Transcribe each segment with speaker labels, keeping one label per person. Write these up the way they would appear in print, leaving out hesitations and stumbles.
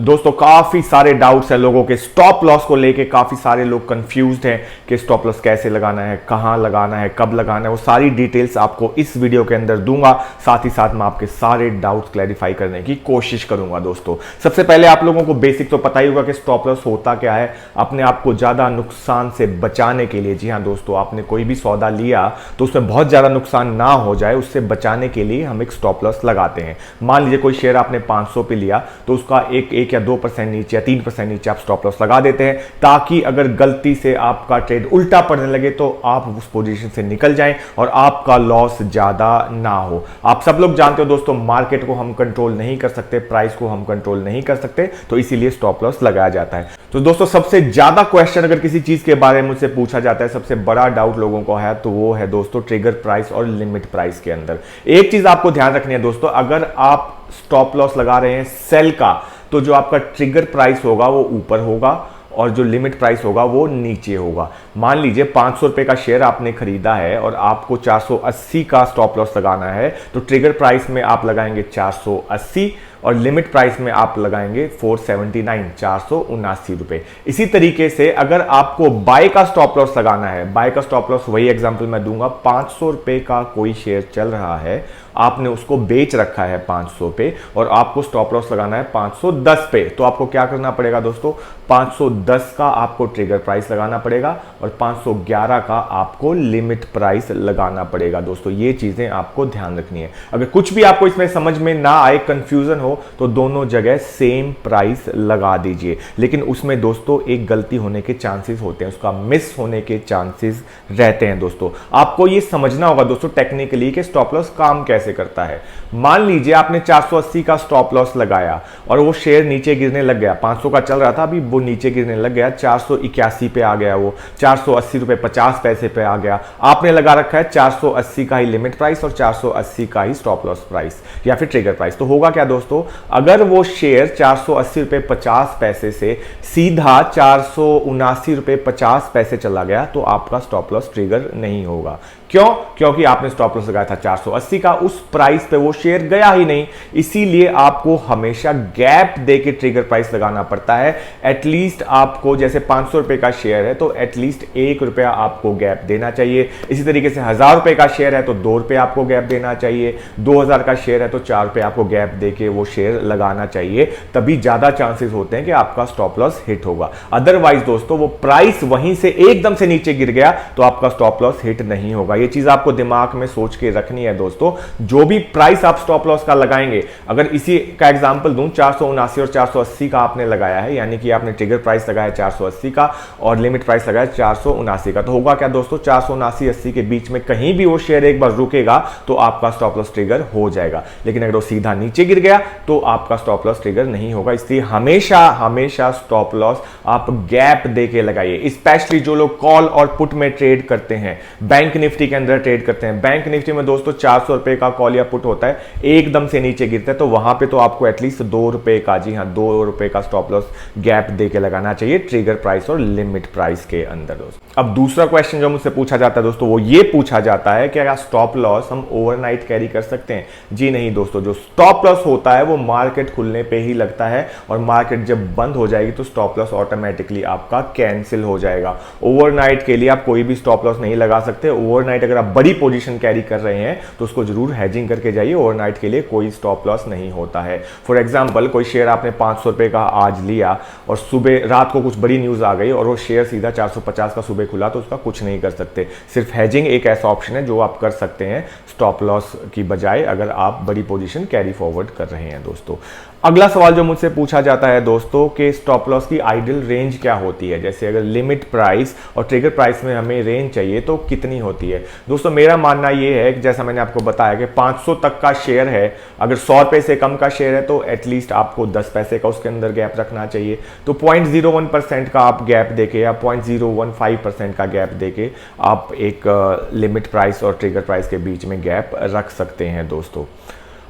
Speaker 1: दोस्तों काफी सारे डाउट्स हैं लोगों के स्टॉप लॉस को लेके। काफी सारे लोग कंफ्यूज्ड हैं कि स्टॉप लॉस कैसे लगाना है, कहां लगाना है, कब लगाना है। वो सारी डिटेल्स आपको इस वीडियो के अंदर दूंगा। साथ ही साथ मैं आपके सारे डाउट्स क्लैरिफाई करने की कोशिश करूंगा। दोस्तों सबसे पहले आप लोगों को बेसिक तो पता ही होगा कि स्टॉप लॉस होता क्या है। अपने आप को ज्यादा नुकसान से बचाने के लिए, जी हाँ दोस्तों, आपने कोई भी सौदा लिया तो उसमें बहुत ज्यादा नुकसान ना हो जाए, उससे बचाने के लिए हम एक स्टॉप लॉस लगाते हैं। मान लीजिए कोई शेयर आपने 500 पे लिया तो उसका एक या 2% नीचे या 3% नीचे आप स्टॉप लॉस लगा देते हैं, ताकि अगर गलती से आपका ट्रेड उल्टा पड़ने लगे तो आप उस पोजीशन से निकल जाएं और आपका लॉस ज्यादा ना हो। आप सब लोग जानते हो दोस्तों, मार्केट को हम कंट्रोल नहीं कर सकते, प्राइस को हम कंट्रोल नहीं कर सकते, तो इसीलिए स्टॉप लॉस लगाया जाता है। तो दोस्तों सबसे ज्यादा क्वेश्चन अगर किसी चीज के बारे में मुझसे पूछा जाता है, सबसे बड़ा डाउट लोगों को है, तो वो है दोस्तों ट्रिगर प्राइस और लिमिट प्राइस के अंदर। एक चीज आपको ध्यान रखनी है दोस्तों, अगर आप स्टॉप लॉस लगा रहे हैं सेल का, तो जो आपका ट्रिगर प्राइस होगा वो ऊपर होगा और जो लिमिट प्राइस होगा वो नीचे होगा। मान लीजिए 500 रुपए का शेयर आपने खरीदा है और आपको 480 का स्टॉप लॉस लगाना है, तो ट्रिगर प्राइस में आप लगाएंगे 480 और लिमिट प्राइस में आप लगाएंगे 479, 479 रुपए। इसी तरीके से अगर आपको बाय का स्टॉप लॉस लगाना है, बाय का स्टॉप लॉस वही एग्जांपल मैं दूंगा, 500 रुपए का कोई शेयर चल रहा है, आपने उसको बेच रखा है 500 पे और आपको स्टॉप लॉस लगाना है 510 पे, तो आपको क्या करना पड़ेगा दोस्तों, 510 का आपको ट्रिगर प्राइस लगाना पड़ेगा और 511 का आपको लिमिट प्राइस लगाना पड़ेगा। दोस्तों ये चीजें आपको ध्यान रखनी है। अगर कुछ भी आपको इसमें समझ में ना आए, कंफ्यूजन हो, तो दोनों जगह सेम प्राइस लगा दीजिए। लेकिन उसमें दोस्तों एक गलती होने के चांसेस होते हैं, उसका मिस होने के चांसेस रहते हैं। दोस्तों आपको ये समझना होगा दोस्तों टेक्निकली कि स्टॉप लॉस काम कैसे करता है। मान लीजिए आपने 480 का स्टॉप लॉस लगाया और वो शेयर नीचे गिरने लग गया, 500 का चल रहा था, अभी वो नीचे गिरने लग गया, 481 पे आ गया, वो 480 रुपए 50 पैसे पे आ गया। आपने लगा रखा है 480 का ही लिमिट प्राइस और 480 का ही स्टॉप लॉस प्राइस या फिर ट्रिगर प्राइस। तो होगा क्या दोस्तों, अगर वो शेयर 480 रुपए 50 पैसे से सीधा 479 रुपए 50 पैसे चला गया, तो आपका स्टॉप लॉस ट्रिगर नहीं होगा। क्यों? क्योंकि आपने स्टॉप लॉस लगाया था 480 का, उस प्राइस पे वो शेयर गया ही नहीं। इसीलिए आपको हमेशा गैप देके ट्रिगर प्राइस लगाना पड़ता है। एटलीस्ट आपको, जैसे 500 रुपए का शेयर है तो एटलीस्ट 1 रुपया आपको गैप देना चाहिए। इसी तरीके से 1000 रुपए का शेयर है तो 2 रुपए आपको गैप देना चाहिए। 2000 का शेयर है तो 4 रुपए आपको गैप देके वो शेयर लगाना चाहिए, तभी ज्यादा चांसेस होते हैं कि आपका स्टॉप लॉस हिट होगा। अदरवाइज दोस्तों वो प्राइस वहीं से एकदम से नीचे गिर गया तो आपका स्टॉप लॉस हिट नहीं होगा। ये चीज आपको दिमाग में सोच के रखनी है दोस्तों। जो भी प्राइस आप स्टॉप लॉस का लगाएंगे, अगर इसी का एग्जांपल दूं, 479 और 480 का आपने लगाया है, यानी कि आपने ट्रिगर प्राइस लगाया 480 का और लिमिट प्राइस लगाया 479 का, तो होगा क्या दोस्तों, 479 80 के बीच में कहीं भी वो शेयर एक बार रुकेगा तो आपका स्टॉप लॉस ट्रिगर हो जाएगा। लेकिन अगर वो सीधा नीचे गिर गया तो आपका स्टॉप लॉस ट्रिगर नहीं होगा। इसलिए हमेशा स्टॉप लॉस आप गैप देके लगाइए। स्पेशली जो लोग कॉल और पुट में ट्रेड करते हैं, बैंक निफ्टी के अंदर ट्रेड करते हैं, बैंक निफ्टी में दोस्तों 400 रुपए का कॉल या पुट होता है, एकदम से नीचे गिरता है, तो वहां पे तो आपको एटलीस्ट 2 रुपए का, जी हां 2 रुपए का स्टॉप लॉस गैप देके लगाना चाहिए ट्रिगर प्राइस और लिमिट प्राइस के अंदर। दोस्तों अब दूसरा क्वेश्चन जो मुझसे पूछा जाता है दोस्तों, वो ये पूछा जाता है कि क्या स्टॉप लॉस हम ओवरनाइट कैरी कर सकते हैं? जी नहीं दोस्तों, जो स्टॉप लॉस होता है वो मार्केट खुलने पे ही लगता है और मार्केट जब बंद हो जाएगी तो स्टॉप लॉस ऑटोमेटिकली आपका कैंसिल हो जाएगा। ओवरनाइट के लिए आप कोई भी स्टॉप लॉस नहीं लगा सकते। ओवरनाइट अगर आप बड़ी पोजीशन कैरी कर रहे हैं तो उसको जरूर हेजिंग करके जाइए। ओवरनाइट के लिए कोई स्टॉप लॉस नहीं होता है। फॉर एग्जांपल कोई शेयर आपने 500 रुपए का आज लिया और सुबह रात को कुछ बड़ी न्यूज आ गई और वो शेयर सीधा 450 का सुबह खुला, तो उसका कुछ नहीं कर सकते। सिर्फ हेजिंग एक ऐसा ऑप्शन है जो आप कर सकते हैं स्टॉप लॉस की बजाय, अगर आप बड़ी पोजीशन कैरी फॉरवर्ड कर रहे हैं। दोस्तों अगला सवाल जो मुझसे पूछा जाता है दोस्तों कि स्टॉप लॉस की आइडियल रेंज क्या होती है? जैसे अगर लिमिट प्राइस और ट्रिगर प्राइस में हमें रेंज चाहिए तो कितनी होती है? दोस्तों मेरा मानना यह है कि जैसा मैंने आपको बताया कि 500 तक का शेयर है, अगर 100 रुपए से कम का शेयर है तो एटलीस्ट आपको 10 पैसे का उसके अंदर गैप रखना चाहिए। तो 0.01% का आप गैप देके या 0.015% का गैप देके आप एक लिमिट प्राइस और ट्रिगर प्राइस के बीच में गैप रख सकते हैं। दोस्तों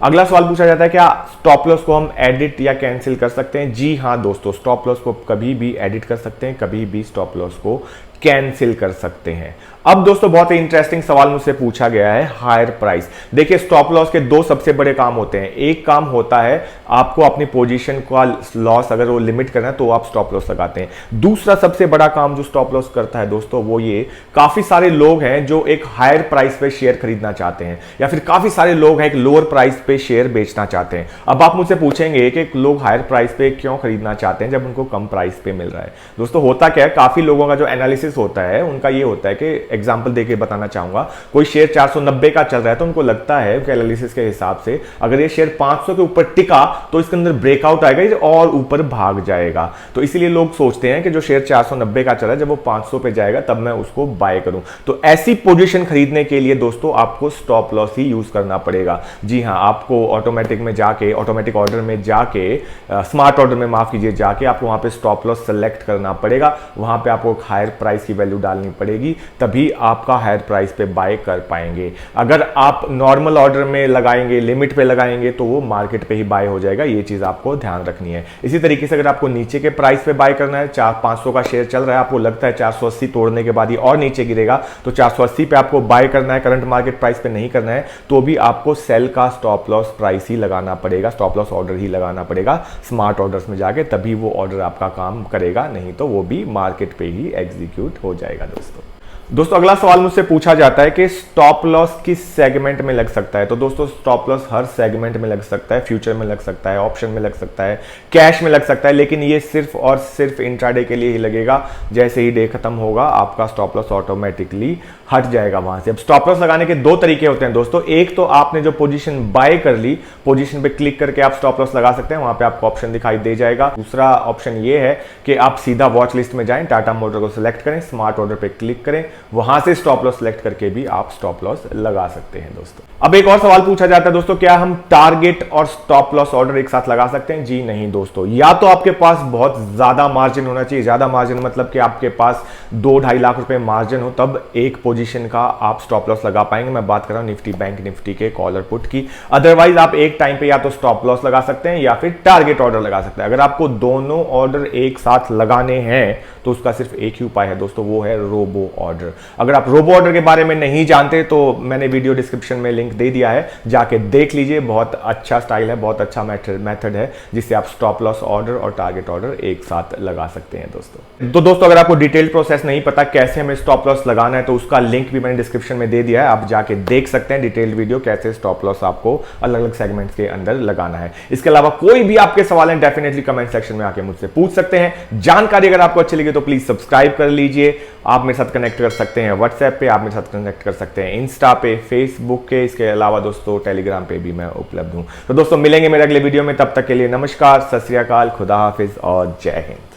Speaker 1: अगला सवाल पूछा जाता है क्या स्टॉप लॉस को हम एडिट या कैंसिल कर सकते हैं? जी हाँ दोस्तों, स्टॉप लॉस को कभी भी एडिट कर सकते हैं, कभी भी स्टॉप लॉस को कैंसिल कर सकते हैं। अब दोस्तों बहुत ही इंटरेस्टिंग सवाल मुझसे पूछा गया है, हायर प्राइस। देखिए स्टॉप लॉस के दो सबसे बड़े काम होते हैं। एक काम होता है आपको अपनी पोजीशन का लॉस अगर वो लिमिट करना है तो आप स्टॉप लॉस लगाते हैं। दूसरा सबसे बड़ा काम जो स्टॉप लॉस करता है दोस्तों वो ये, काफी सारे लोग हैं जो एक हायर प्राइस पे शेयर खरीदना चाहते हैं या फिर काफी सारे लोग हैं एक लोअर प्राइस पे शेयर बेचना चाहते हैं। अब आप मुझसे पूछेंगे कि लोग हायर प्राइस पे क्यों खरीदना चाहते हैं जब उनको कम प्राइस पे मिल रहा है। दोस्तों होता क्या है, काफी लोगों का जो एनालिसिस होता है उनका ये होता है कि एग्जांपल देके बताना चाहूंगा, कोई शेयर 490 का चल रहा है तो उनको लगता है एनालिसिस के हिसाब से अगर ये शेयर 500 के ऊपर टिका तो इसके अंदर ब्रेकआउट आएगा और ऊपर भाग जाएगा। तो इसीलिए लोग सोचते हैं कि जो शेयर 490 का चल रहा है जब वो 500 पे जाएगा तब मैं उसको बाय करूं। तो ऐसी पोजीशन खरीदने के लिए दोस्तों आपको स्टॉप लॉस ही यूज करना पड़ेगा। जी हां, आपको ऑटोमेटिक में जाके, ऑटोमेटिक ऑर्डर में जाके, स्मार्ट ऑर्डर में माफ कीजिए, जाके आपको वहां पे स्टॉप लॉस सेलेक्ट करना पड़ेगा। वहां पे आपको हायर प्राइस की वैल्यू डालनी पड़ेगी, तभी आपका हायर प्राइस पे बाय कर पाएंगे। अगर आप नॉर्मल ऑर्डर में लगाएंगे, लिमिट पे लगाएंगे तो वो मार्केट पे ही बाय हो जाएगा। ये चीज आपको ध्यान रखनी है। इसी तरीके से अगर आपको नीचे के प्राइस पे बाय करना है, 500 का शेयर चल रहा है, आपको लगता है 480 तोड़ने के बाद ही और नीचे गिरेगा तो 480 पे आपको बाय करना है, करंट मार्केट प्राइस पे नहीं करना है, तो भी आपको सेल का स्टॉप लॉस प्राइस ही लगाना पड़ेगा, स्टॉप लॉस ऑर्डर ही लगाना पड़ेगा स्मार्ट ऑर्डर्स में जाके, तभी वो ऑर्डर आपका काम करेगा, नहीं तो वो भी मार्केट पे ही एग्जीक्यूट हो जाएगा। दोस्तों अगला सवाल मुझसे पूछा जाता है कि स्टॉप लॉस किस सेगमेंट में लग सकता है। तो दोस्तों स्टॉप लॉस हर सेगमेंट में लग सकता है, फ्यूचर में लग सकता है, ऑप्शन में लग सकता है, कैश में लग सकता है, लेकिन ये सिर्फ और सिर्फ इंट्राडे के लिए ही लगेगा। जैसे ही डे खत्म होगा आपका स्टॉप लॉस ऑटोमेटिकली हट जाएगा वहां से। अब स्टॉप लॉस लगाने के दो तरीके होते हैं दोस्तों। एक तो आपने जो पोजीशन बाय कर ली, पोजीशन पे क्लिक करके आप स्टॉप लॉस लगा सकते हैं, वहां पे आपको ऑप्शन दिखाई दे जाएगा। दूसरा ऑप्शन ये है कि आप सीधा वॉच लिस्ट में जाएं, टाटा मोटर को सिलेक्ट करें, स्मार्ट ऑर्डर पे क्लिक करें, वहां से स्टॉप लॉस सिलेक्ट करके भी आप स्टॉप लॉस लगा सकते हैं दोस्तों। अब एक और सवाल पूछा जाता है दोस्तों, क्या हम टारगेट और स्टॉप लॉस ऑर्डर एक साथ लगा सकते हैं? जी नहीं दोस्तों, या तो आपके पास बहुत ज्यादा मार्जिन होना चाहिए। ज्यादा मार्जिन मतलब कि आपके पास 2-2.5 लाख रुपए मार्जिन हो, तब एक पोजीशन का आप स्टॉप लॉस लगा पाएंगे। मैं बात कर रहा हूं निफ्टी बैंक निफ्टी के कॉलर पुट की। अदरवाइज आप एक टाइम पे या तो स्टॉप लॉस लगा सकते हैं या फिर टारगेट ऑर्डर लगा सकते हैं। अगर आपको दोनों ऑर्डर एक साथ लगाने हैं तो उसका सिर्फ एक ही उपाय है दोस्तों, वो है रोबो ऑर्डर। अगर आप रोबो ऑर्डर के बारे में नहीं जानते तो मैंने वीडियो डिस्क्रिप्शन में लिंक दे दिया है, जाके देख लीजिए। बहुत अच्छा स्टाइल है, बहुत अच्छा मेथड है जिससे आप स्टॉप लॉस ऑर्डर और टारगेट ऑर्डर एक साथ लगा सकते हैं दोस्तों। तो दोस्तों अगर आपको डिटेल प्रोसेस नहीं पता कैसे हमें स्टॉप लॉस लगाना है तो उसका लिंक भी मैंने डिस्क्रिप्शन में दे दिया है, आप जाके देख सकते हैं डिटेल्ड वीडियो कैसे स्टॉप लॉस आपको अलग अलग सेगमेंट्स के अंदर लगाना है। इसके अलावा कोई भी आपके सवाल हैं डेफिनेटली कमेंट सेक्शन में आके मुझसे पूछ सकते हैं। जानकारी अगर आपको अच्छी लगी तो प्लीज सब्सक्राइब कर लीजिए। आप मेरे साथ कनेक्ट कर सकते हैं व्हाट्सएप पे, आप मेरे साथ कनेक्ट कर सकते हैं इंस्टा पे, फेसबुक के, इसके अलावा दोस्तों टेलीग्राम पे भी मैं उपलब्ध हूं। तो दोस्तों मिलेंगे मेरे अगले वीडियो में, तब तक के लिए नमस्कार, सत श्री अकाल, खुदा हाफिज और जय हिंद।